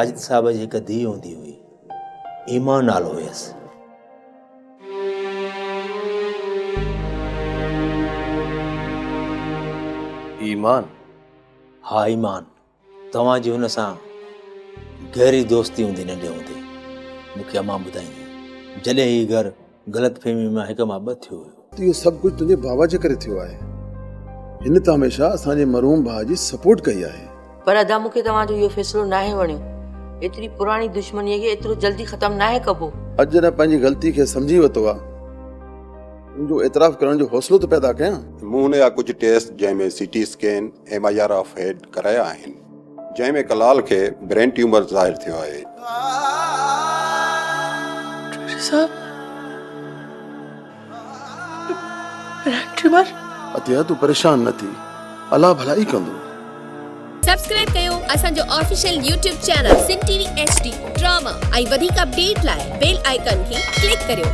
वाजिद साहब जी हिकु धीउ हूंदी हुई, ईमान नालो हुयसि। ईमान? हा ईमान। तव्हांजी हुन सां गहरी दोस्ती हूंदी नंढे हूंदे, मूंखे अम्मा ॿुधाईंदी। जॾहिं ही घर ग़लतफ़हमी मां हिक मां ॿ थियो हुयो। इहो सभु कुझु तुंहिंजे बाबा जे करे थियो आहे। हिन त हमेशह असांजे मरहूम भाउ जी सपोर्ट कई आहे। पर अदा मूंखे तव्हांजो इहो फ़ैसिलो नाहे वणियो। एतिरी पुराणी दुश्मनीअ खे एतिरो जल्दी ख़तमु नाहे कबो। अॼु जॾहिं पंहिंजी ग़लती खे सम्झी वरितो आहे, मुंहिंजो एतिराफ़ करण जो हौसलो त पैदा कयां। मूं हुन जा कुझु टेस्ट जंहिंमें CT स्कैन MIR ऑफ हेड कराया आहिनि, जंहिंमें कलाल खे ब्रेन ट्यूमर ज़ाहिर थियो आहे। अतिया तूं परेशान न थी, अलाह भलाई कंदो। सब्सक्राइब कयो असांजो official YouTube channel Singh TV HD drama ऐं वधीक अपडेट लाइ बेल आइकन खे क्लिक करियो।